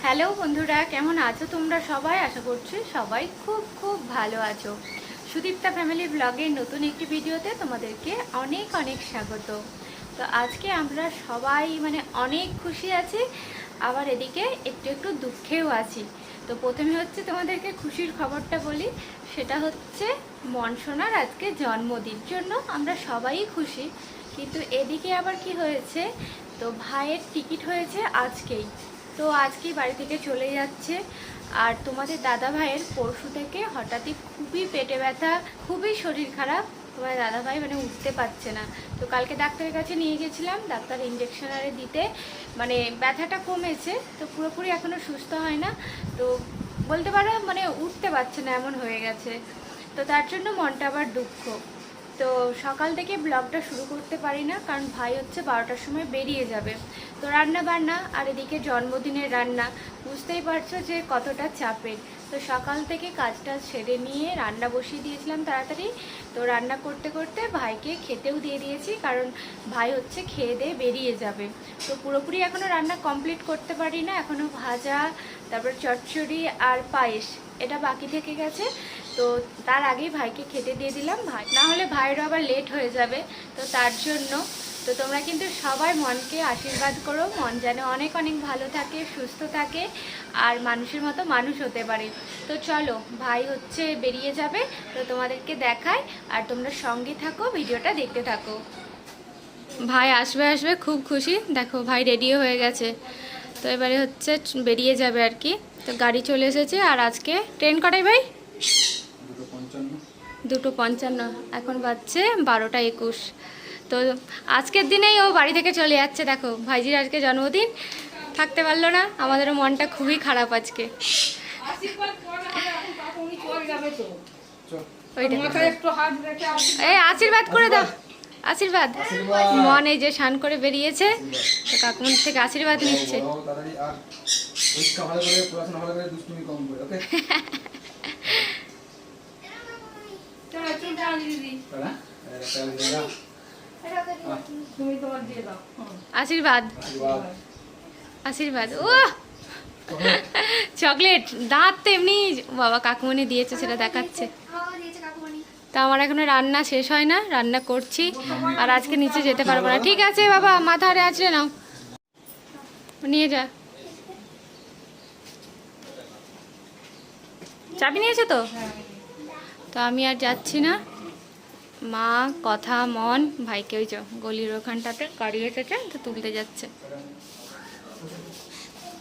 Hello বন্ধুরা, কেমন আছো তোমরা সবাই? আশা করছি সবাই খুব খুব ভালো আছো। সুদীপ্তা ফ্যামিলি ব্লগের নতুন একটি ভিডিওতে তোমাদেরকে অনেক অনেক স্বাগত। তো আজকে আমরা সবাই অনেক খুশি আছি, আবার এদিকে একটু একটু দুঃখেও আছি। তো প্রথমে হচ্ছে তোমাদেরকে খুশির খবরটা বলি, সেটা হচ্ছে মনসোনার আজকে জন্মদিন, জন্য আমরা সবাই খুশি। কিন্তু এদিকে আবার কি হয়েছে, তো ভাইয়ের টিকিট হয়েছে আজকেই, তো আজকেই বাড়ি থেকে চলে যাচ্ছে। আর তোমাদের দাদা ভাইয়ের পরশু থেকে হঠাৎই খুবই পেটে ব্যথা, খুবই শরীর খারাপ। তোমার দাদা ভাই উঠতে পারছে না। তো কালকে ডাক্তারের কাছে নিয়ে গেছিলাম, ডাক্তার ইঞ্জেকশন আরে দিতে ব্যথাটা কমেছে, তো পুরোপুরি এখনও সুস্থ হয় না। তো বলতে পারো উঠতে পারছে না, এমন হয়ে গেছে। তো তার জন্য মনটা আবার দুঃখ। তো সকাল থেকে ব্লগটা শুরু করতে পারি না, কারণ ভাই হচ্ছে 12টার সময় বেরিয়ে যাবে। তো রান্না বান্না আর এদিকে জন্মদিনের রান্না, বুঝতেই পারছো যে কতটা চাপের। তো সকাল থেকে কাজটা সেরে নিয়ে রান্না বসিয়ে দিয়েছিলাম তাড়াতাড়ি। তো রান্না করতে করতে ভাইকে খেতেও দিয়ে দিয়েছি, কারণ ভাই হচ্ছে খেয়ে দিয়ে বেরিয়ে যাবে। তো পুরোপুরি এখনও রান্না কমপ্লিট করতে পারি না, এখনও ভাজা, তারপর চচ্চড়ি আর পায়েস এটা বাকি থেকে গেছে। তো তার আগেই ভাইকে খেতে দিয়ে দিলাম, ভাই না হলে ভাইয়েরও আবার লেট হয়ে যাবে। তো তার জন্য তো তোমরা কিন্তু সবাই মনকে আশীর্বাদ করো, মন যেন অনেক অনেক ভালো থাকে, সুস্থ থাকে, আর মানুষের মতো মানুষ হতে পারে। তো চলো, ভাই হচ্ছে বেরিয়ে যাবে, তো তোমাদেরকে দেখাই, আর তোমরা সঙ্গে থাকো, ভিডিওটা দেখতে থাকো। ভাই আসবে আসবে খুব খুশি, দেখো ভাই রেডিও হয়ে গেছে। তো এবারে হচ্ছে বেরিয়ে যাবে আর কি। তো গাড়ি চলে এসেছে। আর আজকে ট্রেন কটায় ভাই? 2:55, এখন বাজছে 12টা 21। তো আজকের দিনেই ও বাড়ি থেকে চলে যাচ্ছে। দেখো ভাইজির আজকে জন্মদিন, থাকতে পারলো না, আমাদেরও মনটা খুবই খারাপ আজকে। এই আশীর্বাদ করে দাও, আশীর্বাদ। মন এই যে স্নান করে বেরিয়েছে, তো কাকুমনি থেকে আশীর্বাদ নিচ্ছে। আশীর্বাদ, আশীর্বাদ। ও চকলেট, দাঁত তো এমনি বাবা কাকুমনি দিয়েছে, সেটা দেখাচ্ছে। তা আমার এখনো রান্না শেষ হয় না, রান্না করছি, আর আজকে নিচে যেতে পারবো না। ঠিক আছে বাবা, মাথারে আছড়ে নাও, নিয়ে যা। চাবি নিয়েছো তো? তো আমি আর যাচ্ছি না, মা কথা মন ভাইকে ওই গলির ওখানটাতে গাড়ি এসেছে, তো তুলতে যাচ্ছে।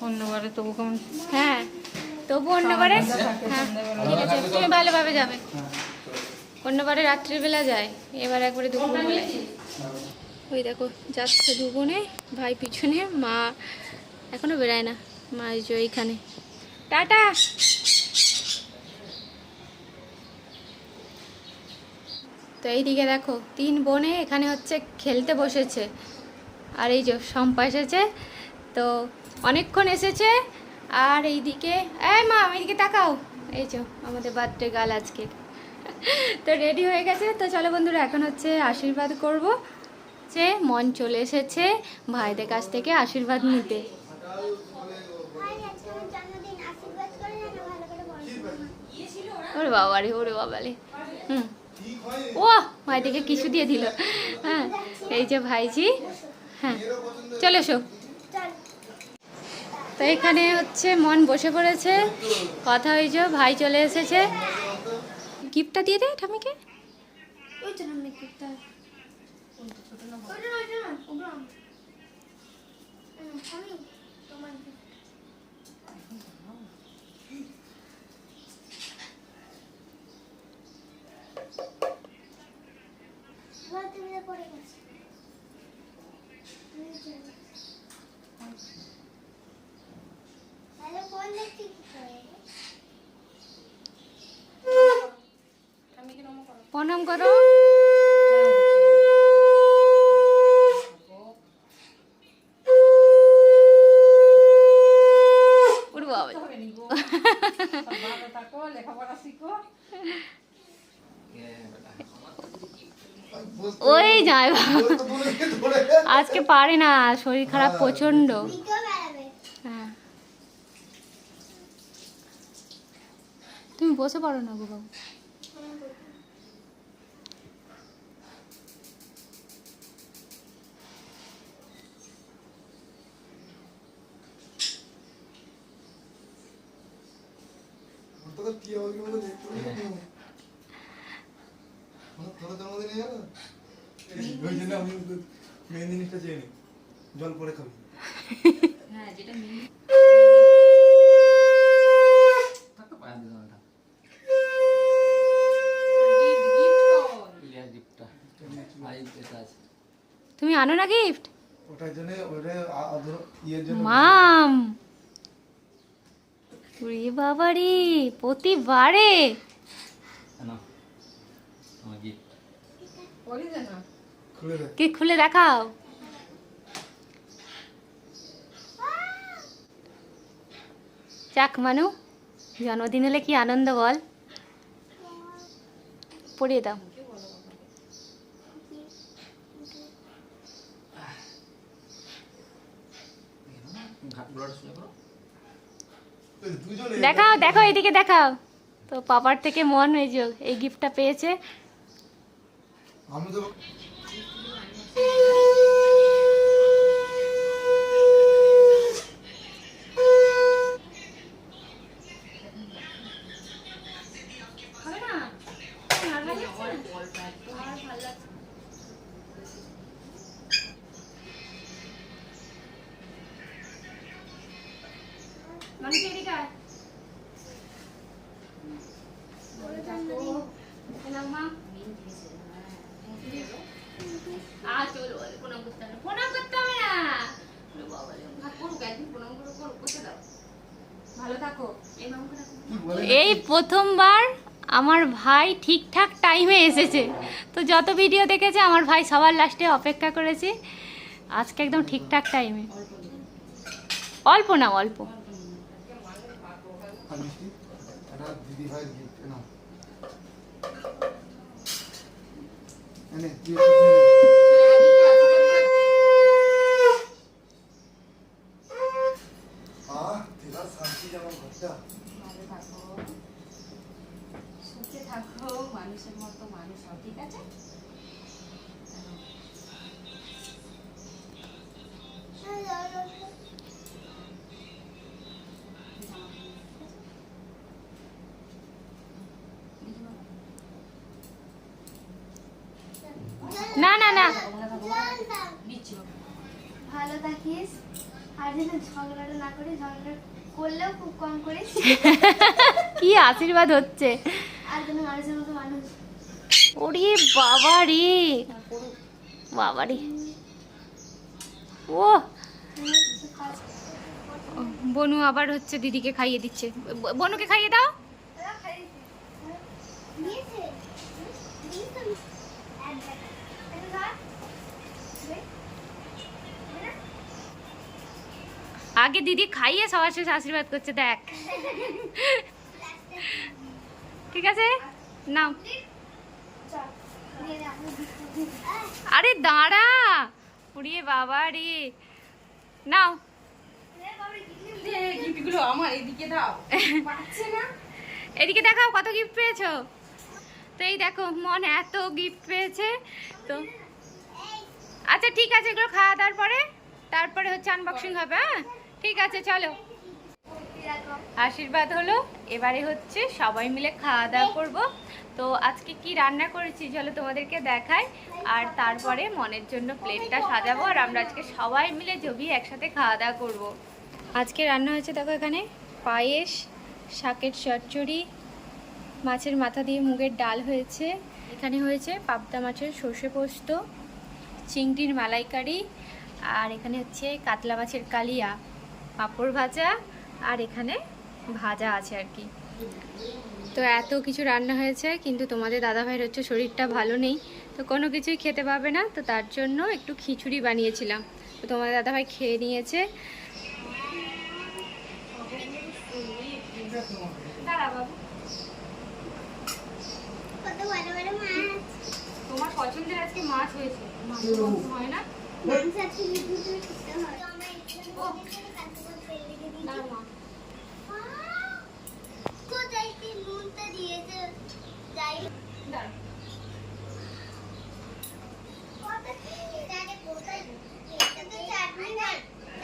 অন্যবারে তবু কেমন? হ্যাঁ তবু অন্যবারে, হ্যাঁ ঠিক আছে, তুমি ভালোভাবে যাবে। অন্যবারে রাত্রিবেলা যায়, এবার একবারে দুপুরবেলায়। ওই দেখো যাচ্ছে দুগুনে, ভাই পিছনে, মা এখনো বেরায় না, মা এই যে এইখানে। টাটা। তো এইদিকে দেখো 3 বোনে এখানে হচ্ছে খেলতে বসেছে, আর এই যে শম্পা এসেছে, তো অনেকক্ষণ এসেছে। আর এইদিকে এই মা এইদিকে তাকাও, এই যে আমাদের বার্থডে গার্ল আজকে। তো রেডি হয়ে গেছে। তো চলো বন্ধুরা, এখন হচ্ছে আশীর্বাদ করব, যে মন চলে এসেছে ভাইদের কাছ থেকে আশীর্বাদ নিতে। ওরে বাবারে, ওরে বাবারে, ও ভাইটিকে কিছু দিয়ে দিল। হ্যাঁ এই যে ভাইজি, হ্যাঁ চলে এসো। তো এখানে হচ্ছে মন বসে পড়েছে, কথা হয়েছে, ভাই চলে এসেছে। গিফটটা দিয়ে দে ঠামিকে। প্রণাম করো। ওই যায় আজকে পারে না, শরীর খারাপ প্রচন্ড। হ্যাঁ বসে পড়ো না গো বাবু। জল পরে খাবি। হ্যাঁ যেটা তুমি আনো না গিফট? ওটার জন্য ওরে ইয়ের জন্য মাম ওরে বাবা রে, প্রতিবারে খুলে দে। কি খুলে দেখাও। যাক মানু, জন্মদিন হলে কি আনন্দ বল। পড়িয়ে দাও। দুজনে দেখাও দেখো, এদিকে দেখাও। তো পাপার থেকে মন এই যে এই গিফটটা পেয়েছে। আমি তো ভালো থাকো। এই প্রথমবার আমার ভাই ঠিকঠাক টাইমে এসেছে। তো যত ভিডিও দেখেছে আমার ভাই সবার লাস্টে অপেক্ষা করেছে, আজকে একদম ঠিকঠাক টাইমে। অল্প না অল্প। আর মিষ্টি এটা দিদি ভাই গিফট না এনে দিয়ে তেরা শান্তি যেমন ঘরটা। ভালো থাকো, সুখে থাকো, মানুষের মতো মানুষ হও, ঠিক আছে? না না না, ভালো থাকিস, আর যেন ঝগড়াটা না করিস, ঝগড়া করলেও খুব কম করিস, কি আশীর্বাদ হচ্ছে। আর যেন মানুষের মতো মানুষ। ওরে বাবা রে, বাবা রে। ও বনু আবার হচ্ছে দিদিকে খাইয়ে দিচ্ছে। বনুকে খাইয়ে দাও। নিয়েছে আগে দিদি খাইয়ে সবার শেষে আশীর্বাদ করছে, দেখ। ঠিক আছে নাও। আরে দাঁড়া, উড়িয়ে বাবা রে, নাও। গিফটগুলো আমার এদিকে দাও, পাচ্ছে না। এদিকে দেখাও কত গিফট পেয়েছো। তো এই দেখো মন এত গিফট পেয়েছে। তো আচ্ছা ঠিক আছে, এগুলো খাওয়া দাওয়ার পরে তারপরে হচ্ছে আনবক্সিং হবে। হ্যাঁ ঠিক আছে চলো। আশীর্বাদ হলো, এবারে হচ্ছে সবাই মিলে খাওয়া দাওয়া করবো। তো আজকে কি রান্না করেছি চলো তোমাদেরকে দেখাই, আর তারপরে মনের জন্য প্লেটটা সাজাবো, আর আমরা আজকে সবাই মিলে জমিয়ে একসাথে খাওয়া দাওয়া করবো। আজকে রান্না হয়েছে দেখো, এখানে পায়েস, শাকের চচ্চড়ি, মাছের মাথা দিয়ে মুগের ডাল হয়েছে, এখানে হয়েছে পাবদা মাছের সর্ষে পোস্ত, চিংড়ির মালাইকারি, আর এখানে হচ্ছে কাতলা মাছের কালিয়া, পাঁপড় ভাজা, আর এখানে ভাজা আছে আর কি। তো এত কিছু রান্না হয়েছে, কিন্তু তোমাদের দাদাভাইয়ের হচ্ছে শরীরটা ভালো নেই, তো কোনো কিছুই খেতে পাবে না, তো তার জন্য একটু খিচুড়ি বানিয়েছিলাম। তো তোমাদের দাদাভাই খেয়ে নিয়েছে। দাঁড়া বাবু, কত বড় বড় মাছ। তোমার পছন্দের আজকে মাছ হয়েছে, মাছ হয় না। মাছ আছে কিন্তু খেতে হয়। আমরা এখানে কাটতে ফেলে দিই। দাঁড়া মা, কোথায় কি নুনটা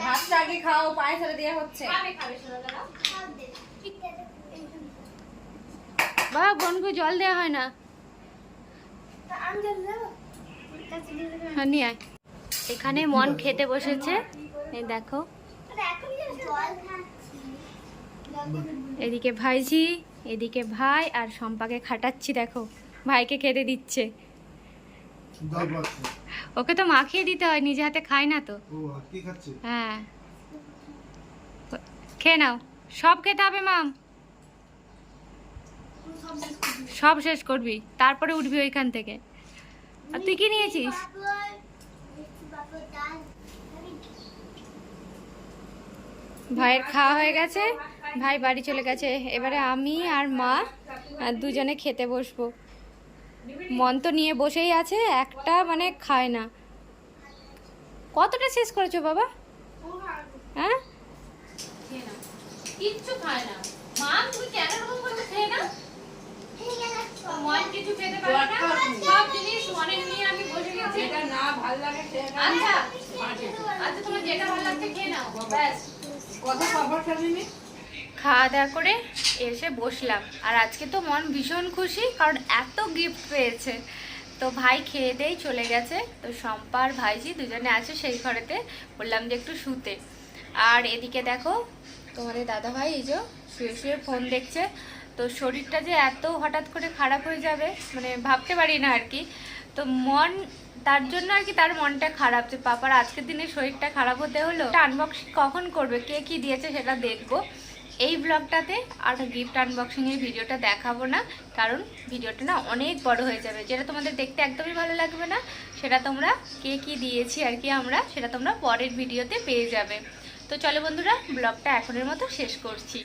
ভাতটা আগে খাও, পায়ে ফেলে দেওয়া হচ্ছে। বাবা বোনকে জল দেওয়া হয় না। হ্যাঁ নিয়ে আয়। এখানে মন খেতে বসেছে, এই দেখো। এদিকে ভাইজি, এদিকে ভাই, আর শম্পাকে খাটাচ্ছি, দেখো ভাইকে খেতে দিচ্ছে। দাও বাচ্চা। ওকে তো মাখিয়ে দিতে হয়, নিজে হাতে খায় না তো। ও আর কি খাচ্ছে? হ্যাঁ খেয়ে নাও, সব খেতে হবে মাম, সব শেষ করবি তারপরে উঠবি ওইখান থেকে। আর তুই কি নিয়েছিস? ভাইয়ের খাওয়া হয়ে গেছে, ভাই বাড়ি চলে গেছে। এবারে আমি আর মা দুজনে খেতে বসবো। মন তো নিয়ে বসেই আছে, একটা মানে খায় না। কতটা শেষ করেছো বাবা? হ্যাঁ কিচ্ছু খায় না। মা তুমি কেন এরকম করছো? খেয়ে না, মন কিছু খেতে পারে না, সব জিনিস মনে নিয়ে আমি বসে গেছি। যেটা না ভালো লাগে সেটা আচ্ছা আচ্ছা, তোমার যেটা ভালো লাগছে খেয়ে নাও, ব্যাস। কথা খাবার খাবি। খাওয়া দাওয়া করে এসে বসলাম। আর আজকে তো মন ভীষণ খুশি, কারণ এত গিফট পেয়েছে। তো ভাই খেয়ে দেই চলে গেছে। তো শম্পা আর ভাইজি দুজনে আছে সেই ঘরেতে, বললাম যে একটু শুতে। আর এদিকে দেখো তোমাদের দাদা ভাই এই যে শুয়ে শুয়ে ফোন দেখছে। তো শরীরটা যে এত হঠাৎ করে খারাপ হয়ে যাবে মানে ভাবতে পারি না আর কি। তো মন তার জন্য আর কি, তার মনটা খারাপ যে পাপার আজকের দিনে শরীরটা খারাপ হতে হলো। আনবক্সিং কখন করবে, কে কি দিয়েছে সেটা দেখবো এই ব্লগটাতে। আর গিফট আনবক্সিংয়ের ভিডিওটা দেখাবো না, কারণ ভিডিওটা না অনেক বড় হয়ে যাবে, যেটা তোমাদের দেখতে একদমই ভালো লাগবে না। সেটা তোমরা কে কি দিয়েছি আর কি আমরা, সেটা তোমরা পরের ভিডিওতে পেয়ে যাবে। তো চলো বন্ধুরা, ব্লগটা এখনের মতো শেষ করছি।